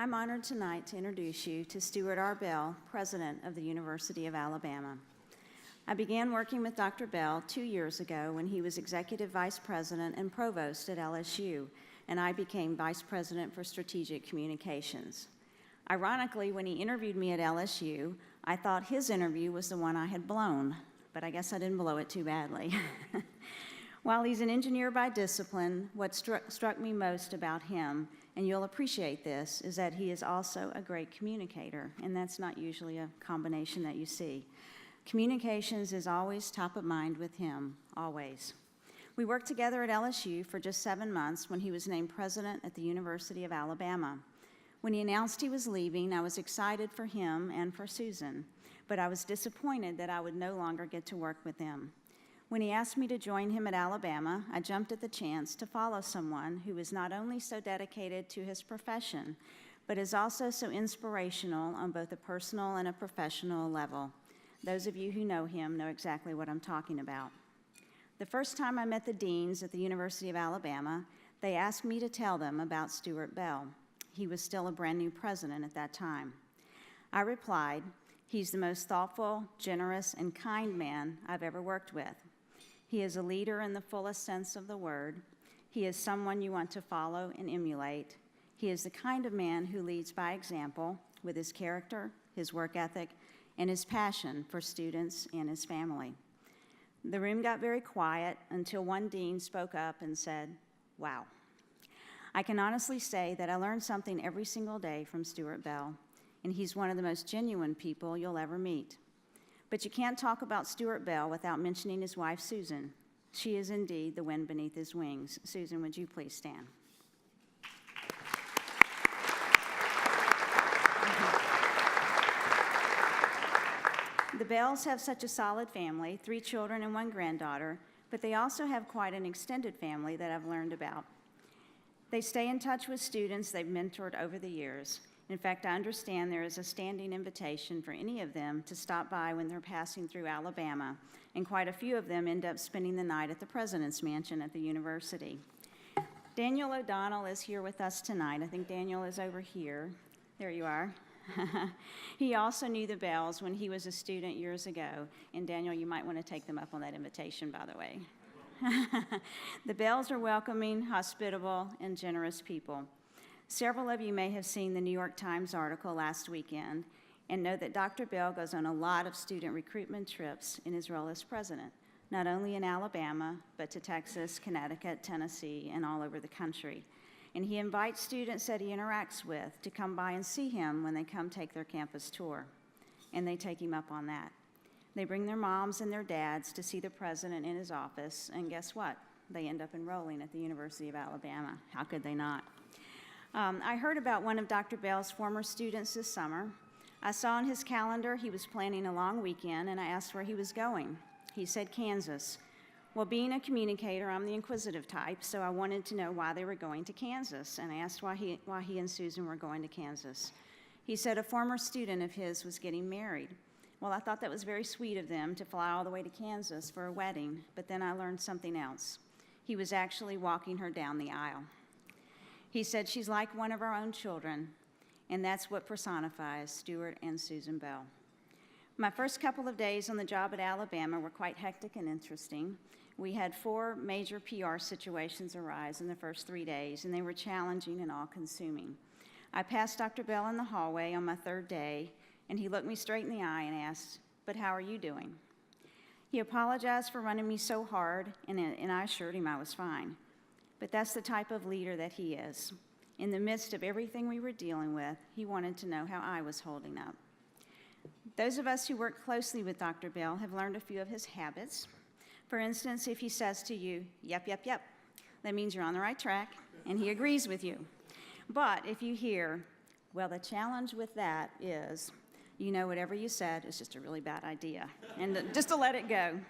I'm honored tonight to introduce you to Stuart R. Bell, President of the University of Alabama. I began working with Dr. Bell 2 years ago when he was Executive Vice President and Provost at LSU, and I became Vice President for Strategic Communications. Ironically, when he interviewed me at LSU, I thought his interview was the one I had blown, but I guess I didn't blow it too badly. While he's an engineer by discipline, what struck me most about him, and you'll appreciate this, is that he is also a great communicator, and that's not usually a combination that you see. Communications is always top of mind with him, always. We worked together at LSU for just 7 months when he was named president at the University of Alabama. When he announced he was leaving, I was excited for him and for Susan, but I was disappointed that I would no longer get to work with them. When he asked me to join him at Alabama, I jumped at the chance to follow someone who is not only so dedicated to his profession, but is also so inspirational on both a personal and a professional level. Those of you who know him know exactly what I'm talking about. The first time I met the deans at the University of Alabama, they asked me to tell them about Stuart Bell. He was still a brand new president at that time. I replied, "He's the most thoughtful, generous, and kind man I've ever worked with. He is a leader in the fullest sense of the word. He is someone you want to follow and emulate. He is the kind of man who leads by example with his character, his work ethic, and his passion for students and his family." The room got very quiet until one dean spoke up and said, "Wow." I can honestly say that I learned something every single day from Stuart Bell, and he's one of the most genuine people you'll ever meet. But you can't talk about Stuart Bell without mentioning his wife, Susan. She is indeed the wind beneath his wings. Susan, would you please stand? The Bells have such a solid family, 3 children and 1 granddaughter, but they also have quite an extended family that I've learned about. They stay in touch with students they've mentored over the years. In fact, I understand there is a standing invitation for any of them to stop by when they're passing through Alabama, and quite a few of them end up spending the night at the President's Mansion at the university. Daniel O'Donnell is here with us tonight. I think Daniel is over here. There you are. He also knew the Bells when he was a student years ago, and Daniel, you might want to take them up on that invitation, by the way. The Bells are welcoming, hospitable, and generous people. Several of you may have seen the New York Times article last weekend and know that Dr. Bell goes on a lot of student recruitment trips in his role as president, not only in Alabama, but to Texas, Connecticut, Tennessee, and all over the country. And he invites students that he interacts with to come by and see him when they come take their campus tour, and they take him up on that. They bring their moms and their dads to see the president in his office, and guess what? They end up enrolling at the University of Alabama. How could they not? I heard about one of Dr. Bell's former students this summer. I saw on his calendar he was planning a long weekend, and I asked where he was going. He said Kansas. Well, being a communicator, I'm the inquisitive type, so I wanted to know why they were going to Kansas, and I asked why he and Susan were going to Kansas. He said a former student of his was getting married. Well, I thought that was very sweet of them to fly all the way to Kansas for a wedding, but then I learned something else. He was actually walking her down the aisle. He said she's like one of our own children, and that's what personifies Stuart and Susan Bell. My first couple of days on the job at Alabama were quite hectic and interesting. We had 4 major PR situations arise in the first 3 days, and they were challenging and all-consuming. I passed Dr. Bell in the hallway on my 3rd day, and he looked me straight in the eye and asked, "But how are you doing?" He apologized for running me so hard, and I assured him I was fine. But that's the type of leader that he is. In the midst of everything we were dealing with, he wanted to know how I was holding up. Those of us who work closely with Dr. Bell have learned a few of his habits. For instance, if he says to you, "Yep, yep, yep," that means you're on the right track, and he agrees with you. But if you hear, "Well, the challenge with that is," you know whatever you said is just a really bad idea, and just to let it go.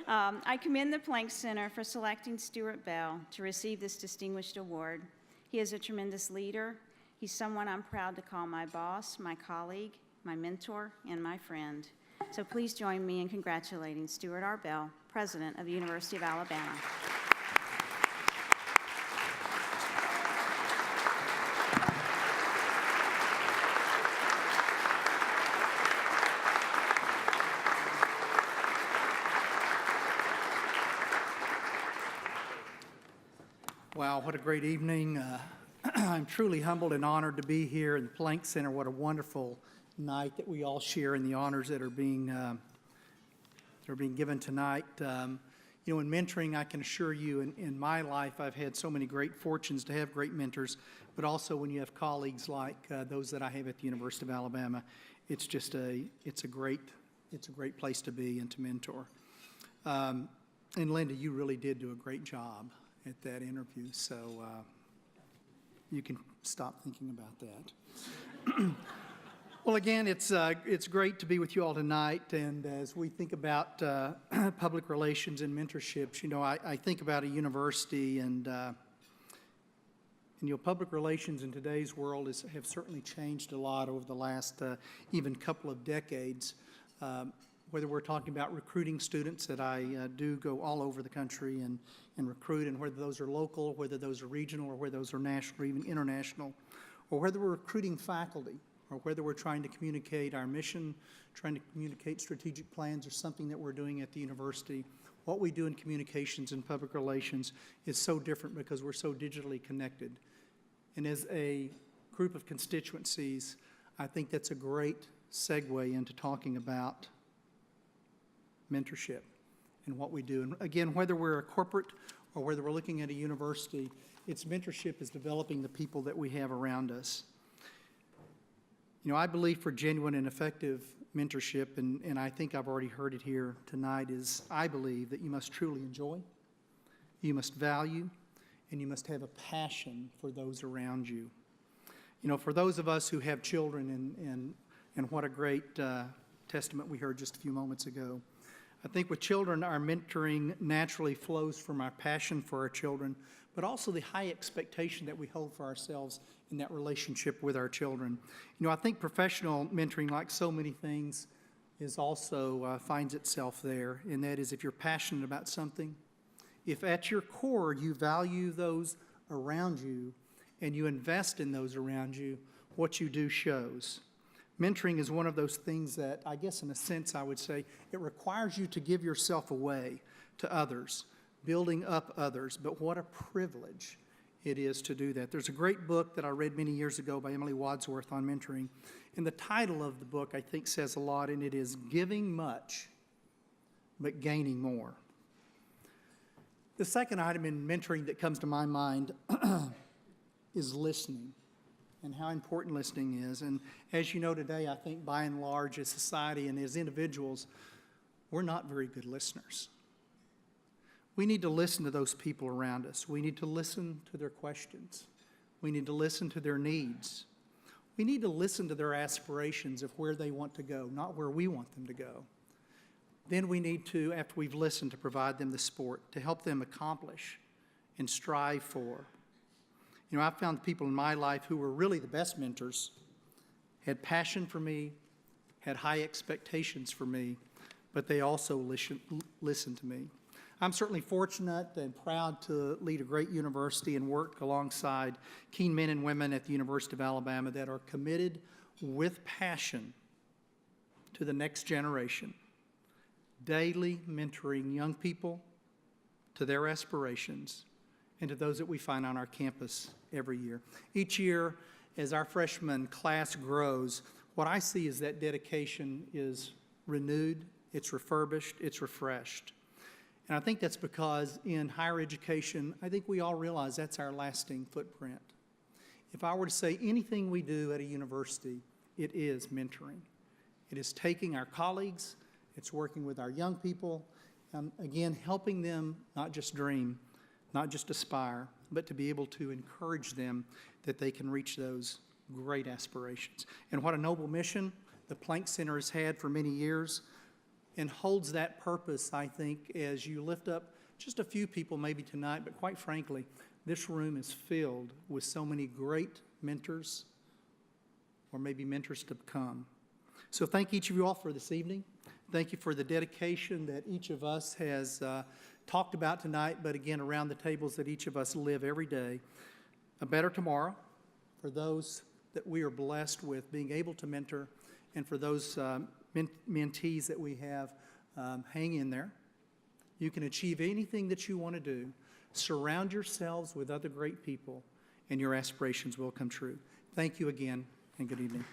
I commend the Planck Center for selecting Stuart Bell to receive this distinguished award. He is a tremendous leader. He's someone I'm proud to call my boss, my colleague, my mentor, and my friend. So please join me in congratulating Stuart R. Bell, President of the University of Alabama. what a great evening. I'm truly humbled and honored to be here in the Plank Center. What a wonderful night that we all share in the honors that are being given tonight. In mentoring, I can assure you, in my life, I've had so many great fortunes to have great mentors, but also when you have colleagues like those that I have at the University of Alabama, it's a great place to be and to mentor. And Linda, you really did do a great job at that interview, so you can stop thinking about that. Well, again, it's great to be with you all tonight, and as we think about public relations and mentorships, I think about a university, and public relations in today's world have certainly changed a lot over the last even couple of decades. Whether we're talking about recruiting students, that I do go all over the country and recruit, and whether those are local, whether those are regional, or whether those are national or even international, or whether we're recruiting faculty, or whether we're trying to communicate our mission, trying to communicate strategic plans or something that we're doing at the university. What we do in communications and public relations is so different because we're so digitally connected. And as a group of constituencies, I think that's a great segue into talking about mentorship and what we do. And again, whether we're a corporate or whether we're looking at a university, its mentorship is developing the people that we have around us. I believe for genuine and effective mentorship, and I think I've already heard it here tonight, is I believe that you must truly enjoy, you must value, and you must have a passion for those around you. For those of us who have children, and what a great testament we heard just a few moments ago. I think with children, our mentoring naturally flows from our passion for our children, but also the high expectation that we hold for ourselves in that relationship with our children. I think professional mentoring, like so many things, is also finds itself there, and that is if you're passionate about something, if at your core you value those around you and you invest in those around you, what you do shows. Mentoring is one of those things that, I guess in a sense I would say, it requires you to give yourself away to others, building up others, but what a privilege it is to do that. There's a great book that I read many years ago by Emily Wadsworth on mentoring, and the title of the book I think says a lot, and it is Giving Much but Gaining More. The second item in mentoring that comes to my mind is listening, and how important listening is. And as you know today, I think by and large as society and as individuals, we're not very good listeners. We need to listen to those people around us. We need to listen to their questions. We need to listen to their needs. We need to listen to their aspirations of where they want to go, not where we want them to go. Then we need to, after we've listened, to provide them the support to help them accomplish and strive for. I've found people in my life who were really the best mentors, had passion for me, had high expectations for me, but they also listened to me. I'm certainly fortunate and proud to lead a great university and work alongside keen men and women at the University of Alabama that are committed with passion to the next generation, daily mentoring young people to their aspirations and to those that we find on our campus every year. Each year, as our freshman class grows, what I see is that dedication is renewed, it's refurbished, it's refreshed. And I think that's because in higher education, I think we all realize that's our lasting footprint. If I were to say anything we do at a university, it is mentoring. It is taking our colleagues, it's working with our young people, again, helping them not just dream, not just aspire, but to be able to encourage them that they can reach those great aspirations. And what a noble mission the Plank Center has had for many years, and holds that purpose, I think, as you lift up just a few people maybe tonight, but quite frankly, this room is filled with so many great mentors, or maybe mentors to come. So thank each of you all for this evening. Thank you for the dedication that each of us has talked about tonight, but again, around the tables that each of us live every day. A better tomorrow for those that we are blessed with being able to mentor, and for those mentees that we have, hang in there. You can achieve anything that you want to do. Surround yourselves with other great people, and your aspirations will come true. Thank you again, and good evening.